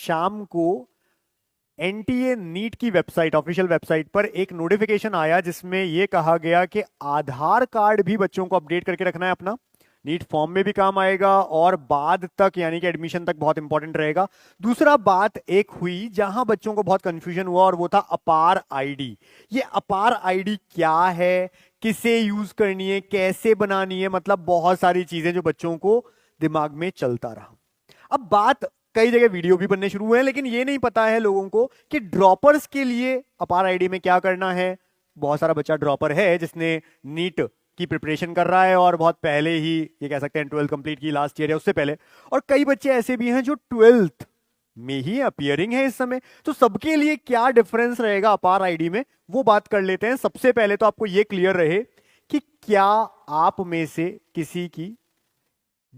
शाम को NTA NEET की वेबसाइट, ऑफिशियल वेबसाइट पर एक नोटिफिकेशन आया जिसमें यह कहा गया कि आधार कार्ड भी बच्चों को अपडेट करके रखना है अपना। नीट फॉर्म में भी काम आएगा और बाद तक यानी कि एडमिशन तक बहुत इंपॉर्टेंट रहेगा। दूसरा बात एक हुई जहां बच्चों को बहुत कंफ्यूजन हुआ और वो था अपार आईडी। ये अपार आईडी क्या है, किसे यूज करनी है, कैसे बनानी है, मतलब बहुत सारी चीजें जो बच्चों को दिमाग में चलता रहा। अब बात, कई जगह वीडियो भी बनने शुरू हुए हैं, लेकिन ये नहीं पता है लोगों को कि ड्रॉपर्स के लिए अपार आईडी में क्या करना है। बहुत सारा बच्चा ड्रॉपर है जिसने नीट की प्रिपरेशन कर रहा है और बहुत पहले ही ये कह सकते हैं 12th कंप्लीट की, लास्ट ईयर है उससे पहले। और कई बच्चे ऐसे भी हैं जो 12th में ही अपीयरिंग है इस समय। तो सबके लिए क्या डिफरेंस रहेगा अपार आईडी में, वो बात कर लेते हैं। सबसे पहले तो आपको ये क्लियर रहे कि क्या आप में से किसी की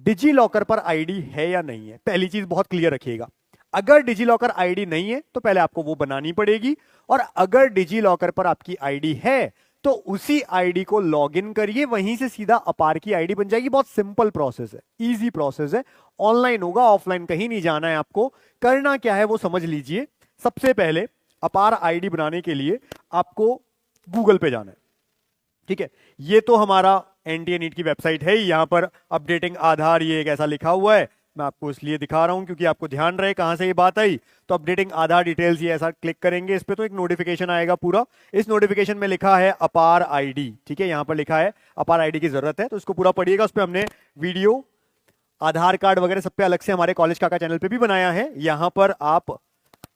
डिजी लॉकर पर आईडी है या नहीं है। पहली चीज बहुत क्लियर रखिएगा, अगर डिजी लॉकर आईडी नहीं है तो पहले आपको वो बनानी पड़ेगी, और अगर डिजी लॉकर पर आपकी आईडी है तो उसी आईडी को लॉगिन करिए, वहीं से सीधा अपार की आईडी बन जाएगी। बहुत सिंपल प्रोसेस है, इजी प्रोसेस है। ऑनलाइन होगा, ऑफलाइन कहीं नहीं जाना है आपको। करना क्या है वो समझ लीजिए। सबसे पहले अपार आईडी बनाने के लिए आपको गूगल पे जाना है, ठीक है। ये तो हमारा एनटीए नीट की वेबसाइट है, यहां पर अपडेटिंग आधार ये एक ऐसा लिखा हुआ है। मैं आपको इसलिए दिखा रहा हूं क्योंकि आपको ध्यान रहे कहां से ये बात आई। तो अपडेटिंग आधार डिटेल्स, ये ऐसा क्लिक करेंगे इस पे तो एक नोटिफिकेशन आएगा पूरा। इस नोटिफिकेशन में लिखा है अपार आईडी, ठीक है। यहां पर लिखा है अपार आईडी की जरूरत है, तो इसको पूरा पढ़िएगा। उस पर हमने वीडियो, आधार कार्ड वगैरह सब पे अलग से हमारे कॉलेज काका चैनल पे भी बनाया है। यहां पर आप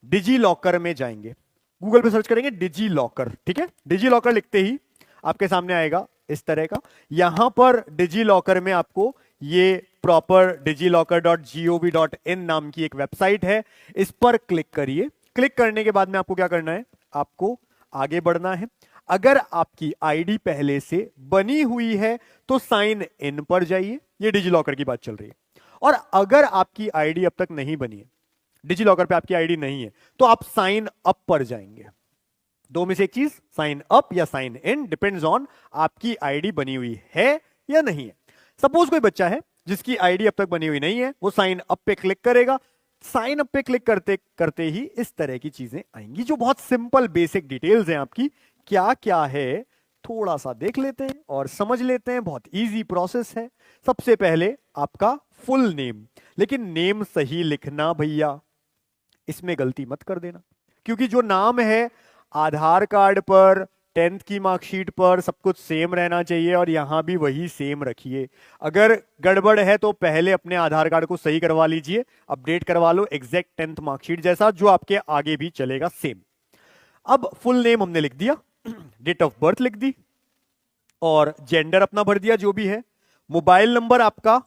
डिजी लॉकर में जाएंगे, गूगल पे सर्च करेंगे डिजी लॉकर, ठीक है। डिजी लॉकर लिखते ही आपके सामने आएगा इस तरह का। यहां पर डिजी लॉकर में आपको ये प्रॉपर digillocker.gov.in नाम की एक वेबसाइट है, इस पर क्लिक करिए। क्लिक करने के बाद में आपको क्या करना है, आपको आगे बढ़ना है। अगर आपकी आईडी पहले से बनी हुई है तो साइन इन पर जाइए, ये डिजी लॉकर की बात चल रही है। और अगर आपकी आईडी अब तक नहीं बनी है, डिजी लॉकर पे आपकी आईडी नहीं है, तो आप साइन अप पर जाएंगे। दो में से एक चीज, साइन अप या साइन इन, डिपेंड्स ऑन आपकी आईडी बनी हुई है या नहीं है। सपोज कोई बच्चा है जिसकी आईडी अब तक बनी हुई नहीं है, वो साइन अप पे क्लिक करेगा। साइन अप पे क्लिक करते करते ही इस तरह की चीजें आएंगी जो बहुत सिंपल बेसिक डिटेल्स हैं आपकी। क्या क्या है थोड़ा सा देख लेते हैं और समझ लेते हैं। बहुत इजी प्रोसेस है। सबसे पहले आपका फुल नेम, लेकिन नेम सही लिखना भैया, इसमें गलती मत कर देना, क्योंकि जो नाम है आधार कार्ड पर, 10th की मार्कशीट पर सब कुछ सेम रहना चाहिए, और यहां भी वही सेम रखिए। अगर गड़बड़ है तो पहले अपने आधार कार्ड को सही करवा लीजिए, अपडेट करवा लो एग्जैक्ट 10th मार्कशीट जैसा, जो आपके आगे भी चलेगा सेम। अब फुल नेम हमने लिख दिया, डेट ऑफ बर्थ लिख दी, और जेंडर अपना भर दिया जो भी है। मोबाइल नंबर आपका,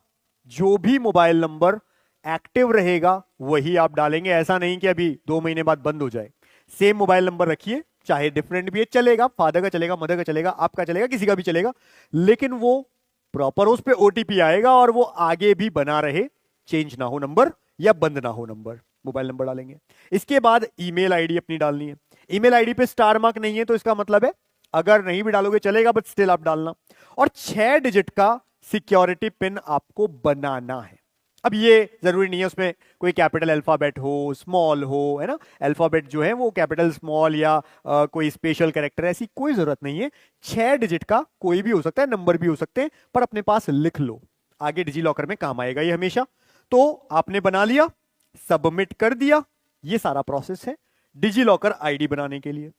जो भी मोबाइल नंबर एक्टिव रहेगा वही आप डालेंगे। ऐसा नहीं कि अभी 2 महीने बाद बंद हो जाए। सेम मोबाइल नंबर रखिए, चाहे डिफरेंट भी है चलेगा, फादर का चलेगा, मदर का चलेगा, आपका चलेगा, किसी का भी चलेगा, लेकिन वो प्रॉपर उस पे ओटीपी आएगा और वो आगे भी बना रहे, चेंज ना हो नंबर या बंद ना हो नंबर। मोबाइल नंबर डालेंगे। इसके बाद ईमेल आईडी अपनी डालनी है। ईमेल आईडी पे स्टार मार्क नहीं है तो इसका मतलब है अगर नहीं भी डालोगे चलेगा, बट स्टिल आप डालना। और 6 डिजिट का सिक्योरिटी पिन आपको बनाना है। अब ये जरूरी नहीं है उसमें कोई कैपिटल अल्फाबेट हो, स्मॉल हो, है ना। अल्फाबेट जो है वो कैपिटल, स्मॉल या कोई स्पेशल कैरेक्टर, ऐसी कोई जरूरत नहीं है। 6 डिजिट का कोई भी हो सकता है, नंबर भी हो सकते हैं, पर अपने पास लिख लो, आगे डिजी लॉकर में काम आएगा ये हमेशा। तो आपने बना लिया, सबमिट कर दिया, ये सारा प्रोसेस है डिजी लॉकर आईडी बनाने के लिए।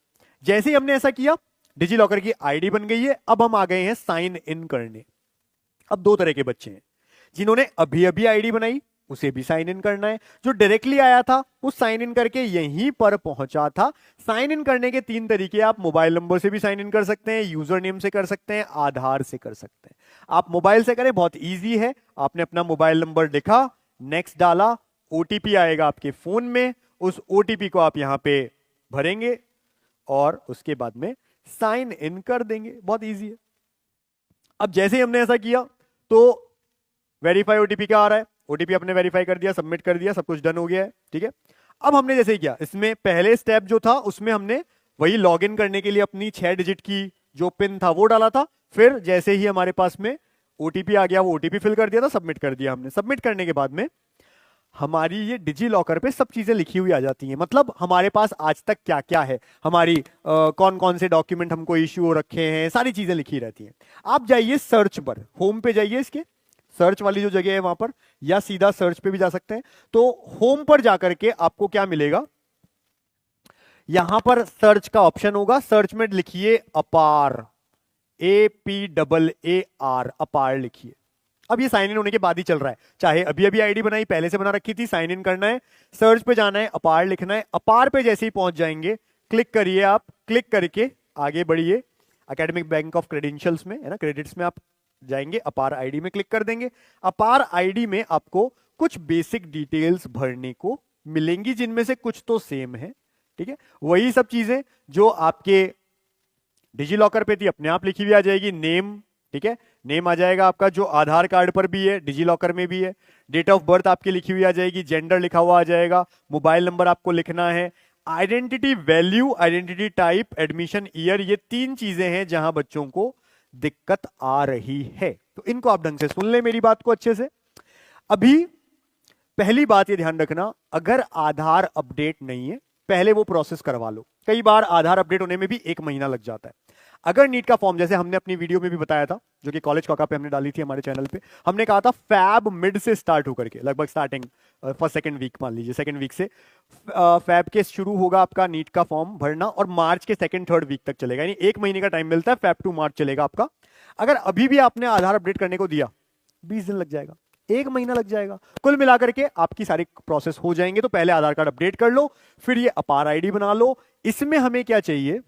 जैसे ही हमने ऐसा किया, डिजी लॉकर की आईडी बन गई है। अब हम आ गए हैं साइन इन करने। अब 2 तरह के बच्चे हैं, जिन्होंने अभी अभी आईडी बनाई उसे भी साइन इन करना है, जो डायरेक्टली आया था वो साइन इन करके यहीं पर पहुंचा था। साइन इन करने के 3 तरीके, आप मोबाइल नंबर से भी साइन इन कर सकते हैं, यूजर नेम से कर सकते हैं, आधार से कर सकते हैं। आप मोबाइल से करें, बहुत इजी है। आपने अपना मोबाइल नंबर लिखा, नेक्स्ट डाला, ओटीपी आएगा आपके फोन में, उस ओटीपी को आप यहां पे भरेंगे और उसके बाद में साइन इन कर देंगे। बहुत इजी है। अब जैसे ही हमने ऐसा किया तो वेरीफाई ओटीपी का आ रहा है, ओटीपी आपने वेरीफाई कर दिया, सबमिट कर दिया, सब कुछ डन हो गया है, ठीक है। अब हमने जैसे ही किया, इसमें पहले स्टेप जो था उसमें हमने वही लॉगिन करने के लिए अपनी 6 डिजिट की जो पिन था वो डाला था। फिर जैसे ही हमारे पास में ओटीपी आ गया, वो ओटीपी फिल कर दिया था, सबमिट कर दिया हमने। सबमिट करने के बाद में हमारी ये डिजी लॉकर पे सब चीजें लिखी हुई आ जाती हैं। मतलब हमारे पास आज तक क्या क्या है, हमारी कौन कौन से डॉक्यूमेंट हमको इश्यू हो रखे हैं, सारी चीजें लिखी रहती हैं। आप जाइए सर्च पर, होम पे जाइए, इसके सर्च वाली जो जगह है वहां पर, या सीधा सर्च पे भी जा सकते हैं। तो होम पर जाकर के आपको क्या मिलेगा, यहां पर सर्च का ऑप्शन होगा। सर्च में लिखिए अपार, APAAR, अपार लिखिए। अब ये साइन इन होने के बाद ही चल रहा है, चाहे अभी अभी आईडी बनाई, पहले से बना रखी थी, साइन इन करना है, सर्च पे जाना है, अपार लिखना है। अपार पे जैसे ही पहुंच जाएंगे, क्लिक करिए आप, क्लिक करके आगे बढ़िए। एकेडमिक बैंक ऑफ क्रेडेंशियल्स में है ना, क्रेडिट्स में आप जाएंगे, अपार आईडी में क्लिक कर देंगे। अपार आईडी में आपको कुछ बेसिक डिटेल्स भरने को मिलेंगी, जिनमें से कुछ तो सेम है, ठीक है। वही सब चीजें जो आपके डिजी लॉकर पे थी अपने आप लिखी हुई आ जाएगी। नेम, ठीक है, नेम आ जाएगा आपका, जो आधार कार्ड पर भी है, डिजी लॉकर में भी है। डेट ऑफ बर्थ आपकी लिखी हुई आ जाएगी, जेंडर लिखा हुआ आ जाएगा, मोबाइल नंबर आपको लिखना है, identity value, identity type, admission year, ये 3 चीजें हैं जहां बच्चों को दिक्कत आ रही है। तो इनको आप ढंग से सुन ले मेरी बात को अच्छे से। अभी पहली बात ये ध्यान रखना, अगर आधार अपडेट नहीं है, पहले वो प्रोसेस करवा लो। कई बार आधार अपडेट होने में भी 1 महीना लग जाता है। अगर नीट का फॉर्म, जैसे हमने अपनी वीडियो में भी बताया था, जो कि कॉलेज कॉका पे हमने डाली थी हमारे चैनल पे, हमने कहा था फैब मिड से स्टार्ट होकर के, लगभग स्टार्टिंग फर्स्ट सेकंड वीक, मान लीजिए सेकंड वीक से फैब के शुरू होगा आपका नीट का फॉर्म भरना, और मार्च के सेकंड थर्ड वीक तक चलेगा, यानी 1 महीने का टाइम मिलता है, फैब टू मार्च चलेगा आपका। अगर अभी भी आपने आधार अपडेट करने को दिया, 20 दिन लग जाएगा, 1 महीना लग जाएगा, कुल मिलाकर के आपकी सारी प्रोसेस हो जाएंगे। तो पहले आधार कार्ड अपडेट कर लो, फिर ये अपार आईडी बना लो। इसमें हमें क्या चाहिए,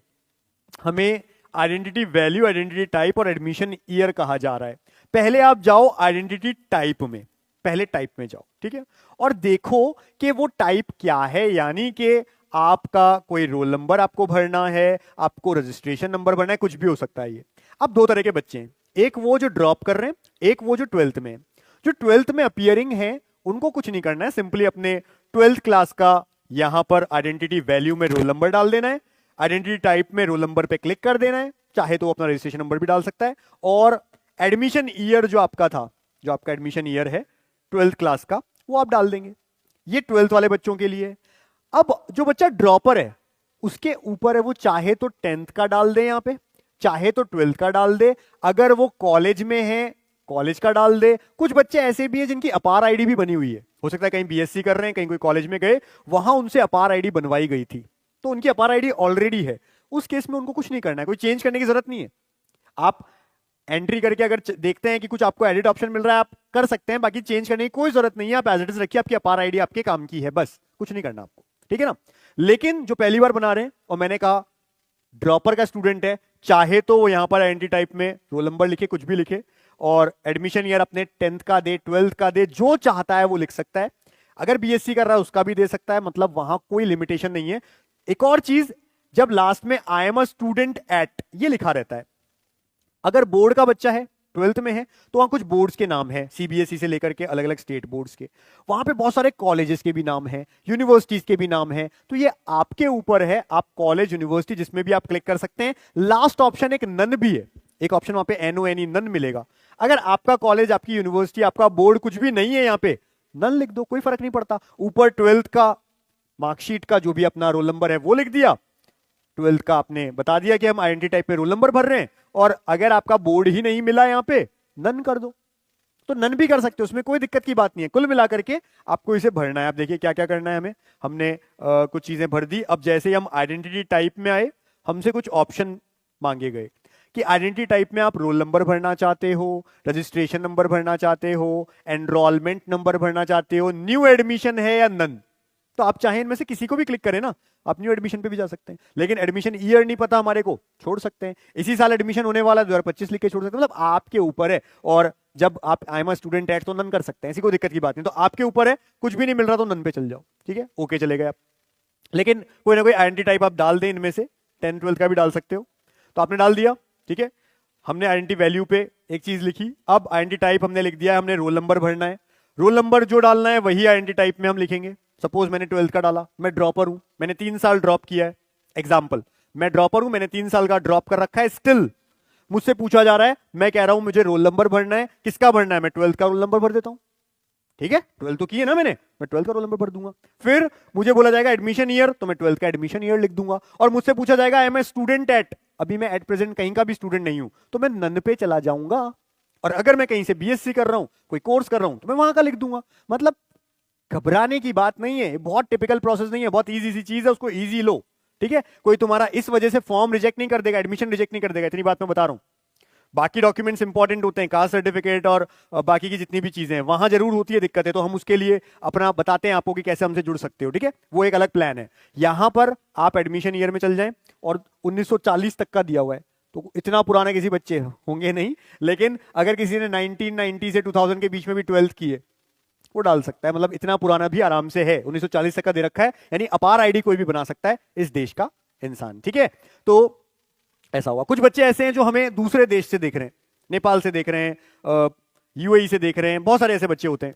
हमें आइडेंटिटी वैल्यू, आइडेंटिटी टाइप और एडमिशन ईयर कहा जा रहा है। पहले आप जाओ आइडेंटिटी टाइप में, पहले टाइप में जाओ, ठीक है, और देखो कि वो टाइप क्या है, यानी कि आपका कोई रोल नंबर आपको भरना है, आपको रजिस्ट्रेशन नंबर भरना है, कुछ भी हो सकता है ये। अब 2 तरह के बच्चे हैं, एक वो जो ड्रॉप कर रहे हैं, एक वो जो 12th में है। जो 12th में अपियरिंग है उनको कुछ नहीं करना है, सिंपली अपने 12th क्लास का यहां पर आइडेंटिटी वैल्यू में रोल नंबर डाल देना है, आइडेंटिटी टाइप में रोल नंबर पे क्लिक कर देना है, चाहे तो अपना रजिस्ट्रेशन नंबर भी डाल सकता है, और एडमिशन ईयर जो आपका था, जो आपका एडमिशन ईयर है 12th क्लास का, वो आप डाल देंगे। ये 12th वाले बच्चों के लिए। अब जो बच्चा ड्रॉपर है उसके ऊपर है, वो चाहे तो 10th का डाल दे यहां पे, चाहे तो 12th का डाल दे, अगर वो कॉलेज में है कॉलेज का डाल दे। कुछ बच्चे ऐसे भी हैं जिनकी अपार आईडी भी बनी हुई है, हो सकता है कहीं बीएससी कर रहे हैं, कहीं कोई कॉलेज में गए, वहां उनसे अपार आईडी बनवाई गई थी, तो उनकी अपार आईडी ऑलरेडी है। उस केस में उनको कुछ नहीं करना है, कोई चेंज करने की जरूरत नहीं है। आप एंट्री करके अगर देखते हैं कि कुछ आपको एडिट ऑप्शन मिल रहा है, आप कर सकते हैं, बाकी चेंज करने की कोई जरूरत नहीं है। आप एज इट इज रखिए, आपकी अपार आईडी आपके काम की है, बस कुछ नहीं करना आपको, ठीक है ना। लेकिन जो पहली बार बना रहे हैं, और मैंने कहा ड्रॉपर का स्टूडेंट है, चाहे तो वो यहां पर आइडेंटिटी टाइप में रोल नंबर लिखे, कुछ भी लिखे, और एडमिशन ईयर अपने 10th का दे, 12th का दे, जो चाहता है वो लिख सकता है। अगर बीएससी कर रहा है उसका भी दे सकता है, मतलब वहां कोई लिमिटेशन नहीं है। एक और चीज, जब लास्ट में आई एम अ स्टूडेंट एट ये लिखा रहता है, अगर बोर्ड का बच्चा है 12th में है तो वहां कुछ बोर्ड्स के नाम है, सीबीएसई से लेकर के अलग अलग स्टेट बोर्ड्स के, वहां पे बहुत सारे कॉलेजेस के भी नाम है, यूनिवर्सिटीज के भी नाम है। तो ये आपके ऊपर है, आप कॉलेज यूनिवर्सिटी जिसमें भी आप क्लिक कर सकते हैं। लास्ट ऑप्शन एक नन भी है, एक ऑप्शन वहां पे NONE नन मिलेगा। अगर आपका कॉलेज, आपकी यूनिवर्सिटी, आपका बोर्ड कुछ भी नहीं है, यहां पे नन लिख दो, कोई फर्क नहीं पड़ता। ऊपर 12th का मार्कशीट का जो भी अपना रोल नंबर है वो लिख दिया, 12th का आपने बता दिया कि हम आइडेंटिटी टाइप में रोल नंबर भर रहे हैं, और अगर आपका बोर्ड ही नहीं मिला यहां पे, नन कर दो, तो नन भी कर सकते हो, उसमें कोई दिक्कत की बात नहीं है। कुल मिलाकर के आपको इसे भरना है। आप देखिए क्या क्या करना है हमें, हमने कुछ चीजें भर दी। अब जैसे ही हम आइडेंटिटी टाइप में आए, हमसे कुछ ऑप्शन मांगे गए कि आइडेंटिटी टाइप में आप रोल नंबर भरना चाहते हो, रजिस्ट्रेशन नंबर भरना चाहते हो, एनरोलमेंट नंबर भरना चाहते हो, न्यू एडमिशन है या नन। तो आप चाहें इनमें से किसी को भी क्लिक करें ना, आप न्यू एडमिशन पे भी जा सकते हैं, लेकिन एडमिशन ईयर नहीं पता हमारे को, छोड़ सकते हैं। इसी साल एडमिशन होने वाला 2025 लिख के छोड़ सकते हैं, मतलब आपके ऊपर है। और जब आप आई एम अ स्टूडेंट एट तो नन कर सकते हैं, ऐसी कोई दिक्कत की बात नहीं। तो आपके ऊपर है, कुछ भी नहीं मिल रहा तो नन पे चल जाओ, ठीक है, ओके चलेगा आप। लेकिन कोई ना कोई आइडेंटिटी टाइप आप डाल दें, इनमें से 10th 12th का भी डाल सकते हो। तो आपने डाल दिया, ठीक है। हमने आइडेंटिटी वैल्यू पे एक चीज लिखी, अब आइडेंटिटी टाइप हमने लिख दिया है, हमने रोल नंबर भरना है। रोल नंबर जो डालना है वही आइडेंटिटी टाइप में हम लिखेंगे। सपोज मैंने 12th का डाला, मैं ड्रॉपर हूं, मैंने 3 साल ड्रॉप किया है, एग्जाम्पल, मैं ड्रॉपर हूं, मैंने 3 साल का ड्रॉप कर रखा है, स्टिल मुझसे पूछा जा रहा है, मैं कह रहा हूं मुझे रोल नंबर भरना है, किसका भरना है, मैं 12th का रोल नंबर भर देता हूं, ठीक है, 12th तो की है ना मैंने, मैं 12th का रोल नंबर भर दूंगा। फिर मुझे बोला जाएगा एडमिशन ईयर, तो मैं 12th का एडमिशन ईयर लिख दूंगा। और मुझसे पूछा जाएगा I am a student at, अभी मैं एट प्रेजेंट कहीं का भी स्टूडेंट नहीं हूं, तो मैं नन पे चला जाऊंगा। और अगर मैं कहीं से बीएससी कर रहा हूं, कोई कोर्स कर रहा हूं, तो मैं वहां का लिख दूंगा। मतलब घबराने की बात नहीं है, बहुत टिपिकल प्रोसेस नहीं है, बहुत इजी सी चीज है, उसको इजी लो। ठीक है, कोई तुम्हारा इस वजह से फॉर्म रिजेक्ट नहीं कर देगा, एडमिशन रिजेक्ट नहीं कर देगा, इतनी बात मैं बता रहा हूं। बाकी डॉक्यूमेंट्स इंपॉर्टेंट होते हैं, कास्ट सर्टिफिकेट और बाकी की जितनी भी चीजें हैं, वहां जरूर होती है दिक्कतें, तो हम उसके लिए अपना बताते हैं आपको कि कैसे हमसे जुड़ सकते हो। ठीक है, वो एक अलग प्लान है। यहां पर आप एडमिशन ईयर में चल जाएं, और 1940 तक का दिया हुआ है, तो इतना पुराने किसी बच्चे होंगे नहीं, लेकिन अगर किसी ने 1990 से 2000 के बीच में भी 12th की है, वो डाल सकता है। मतलब इतना पुराना भी आराम से है, 1940 तक का दे रखा है, यानी अपार आईडी कोई भी बना सकता है इस देश का इंसान। ठीक है, तो ऐसा हुआ। कुछ बच्चे ऐसे हैं जो हमें दूसरे देश से देख रहे हैं, नेपाल से देख रहे हैं, यूएई से देख रहे हैं, बहुत सारे ऐसे बच्चे होते हैं।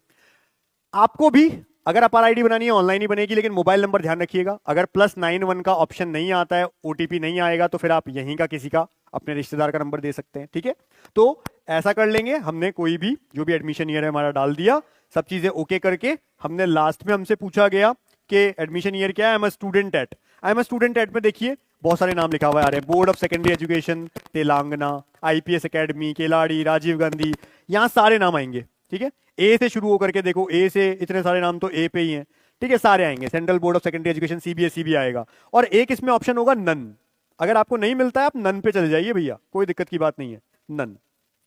आपको भी अगर अपार आईडी बनानी है ऑनलाइन ही बनेगी, लेकिन मोबाइल नंबर ध्यान रखिएगा, अगर +91 का ऑप्शन नहीं आता है, ओटीपी नहीं आएगा, तो फिर आप यहीं का किसी का अपने रिश्तेदार का नंबर दे सकते हैं। ठीक है, तो ऐसा कर लेंगे। हमने कोई भी जो भी एडमिशन ईयर है हमारा डाल दिया, सब चीजें ओके करके हमने लास्ट में हमसे पूछा गया कि एडमिशन ईयर क्या है, I am a student at. I am a student at में देखिए बहुत सारे नाम लिखा हुआ है, board of secondary education Telangana, IPS academy, Keladi, Rajiv Gandhi, यहां सारे नाम आएंगे। ठीक है, ए से शुरू होकर के देखो, ए से इतने सारे नाम तो ए पे ही हैं। ठीक है, सारे आएंगे, central board of secondary education CBSE भी आएगा, और एक इसमें ऑप्शन होगा नन। अगर आपको नहीं मिलता है आप नन पे चले जाइए भैया, कोई दिक्कत की बात नहीं है, नन।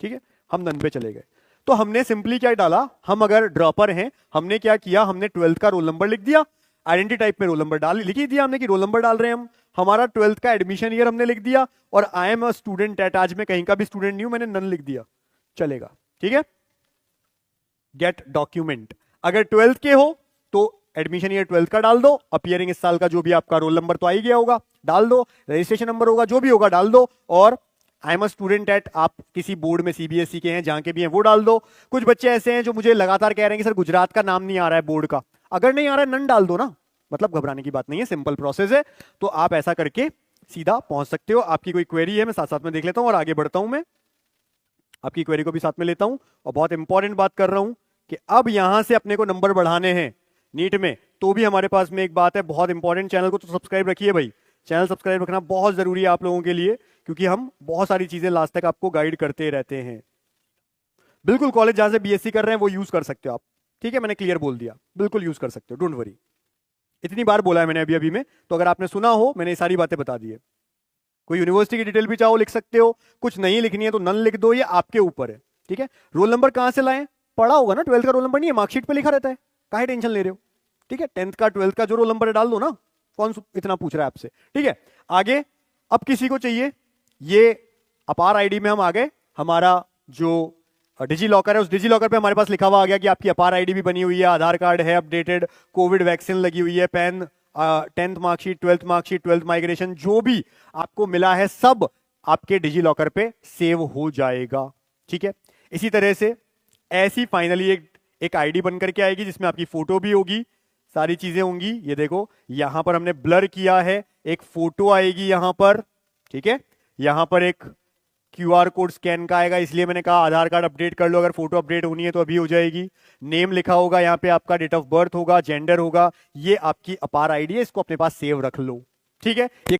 ठीक है, हम नन पे चले गए। तो हमने सिंपली क्या डाला, हम अगर ड्रॉपर हैं, हमने क्या किया, हमने 12th का रोल नंबर लिख दिया, आइडेंटिटी टाइप में रोल नंबर डाल लिख ही दिया हमने कि रोल नंबर डाल रहे हैं हम, हमारा 12th का एडमिशन ईयर हमने लिख दिया, और आई एम अ स्टूडेंट एट, आज मैं कहीं का भी स्टूडेंट नहीं हूं, मैंने नन लिख दिया, चलेगा। ठीक है, गेट डॉक्यूमेंट, अगर 12th के हो तो एडमिशन ईयर 12th का डाल दो, अपीयरिंग इस साल का जो भी आपका रोल नंबर तो आ ही गया होगा, डाल दो, रजिस्ट्रेशन नंबर होगा जो भी होगा डाल दो, और आई एम अ स्टूडेंट एट, आप किसी बोर्ड में सीबीएसई के हैं जहां के भी हैं वो डाल दो। कुछ बच्चे ऐसे हैं जो मुझे लगातार कह रहे हैं कि सर गुजरात का नाम नहीं आ रहा है बोर्ड का, अगर नहीं आ रहा है नन डाल दो ना, मतलब घबराने की बात नहीं है, सिंपल प्रोसेस है। तो आप ऐसा करके सीधा पहुंच सकते हो। आपकी कोई क्वेरी है, मैं साथ साथ में देख लेता हूं और आगे बढ़ता हूं। मैं आपकी क्वेरी को भी साथ में लेता हूं, और बहुत इंपॉर्टेंट बात कर रहा हूं कि अब यहां से अपने को नंबर बढ़ाने हैं नीट में, तो भी हमारे पास में एक बात है बहुत इंपॉर्टेंट, चैनल को तो सब्सक्राइब रखिए भाई, चैनल सब्सक्राइब रखना बहुत जरूरी है आप लोगों के लिए, क्योंकि हम बहुत सारी चीजें लास्ट तक आपको गाइड करते रहते हैं। बिल्कुल कॉलेज जहां से बीएससी कर रहे हैं वो यूज कर सकते हो आप। ठीक है, मैंने क्लियर बोल दिया, बिल्कुल यूज कर सकते हो, डोंट वरी। इतनी बार बोला है मैंने अभी अभी में, तो अगर आपने सुना हो, मैंने ये सारी बातें बता दी है। कोई यूनिवर्सिटी की डिटेल भी चाहो लिख सकते हो, कुछ नहीं लिखनी है तो नन लिख दो, ये आपके ऊपर है। ठीक है, रोल नंबर कहां से लाएं, पढ़ा होगा ना, 12th का रोल नंबर नहीं है, मार्कशीट पे लिखा रहता है, काहे टेंशन ले रहे हो। ठीक है, 10th का 12th का जो रोल नंबर है डाल दो ना, कौन इतना पूछ रहा है आपसे। ठीक है, आगे अब किसी को चाहिए, ये अपार आईडी में हम आ गए, हमारा जो डिजी लॉकर है उस डिजी लॉकर पे हमारे पास लिखा हुआ आ गया कि आपकी अपार आईडी भी बनी हुई है, आधार कार्ड है अपडेटेड, कोविड वैक्सीन लगी हुई है, pen, 10th marksheet, 12th marksheet, 12th migration, जो भी आपको मिला है सब आपके डिजी लॉकर पे सेव हो जाएगा। ठीक है, इसी तरह से ऐसी फाइनली एक आईडी बन करके आएगी जिसमें आपकी फोटो भी होगी, सारी चीजें होंगी। ये देखो यहां पर हमने ब्लर किया है, एक फोटो आएगी यहां पर। ठीक है, यहां पर एक क्यूआर कोड स्कैन का आएगा, इसलिए मैंने कहा आधार कार्ड अपडेट कर लो, अगर फोटो अपडेट होनी है तो अभी हो जाएगी। नेम लिखा होगा यहाँ पे, आपका डेट ऑफ बर्थ होगा, जेंडर होगा, ये आपकी अपार आईडी है, इसको अपने पास सेव रख लो। ठीक है, ये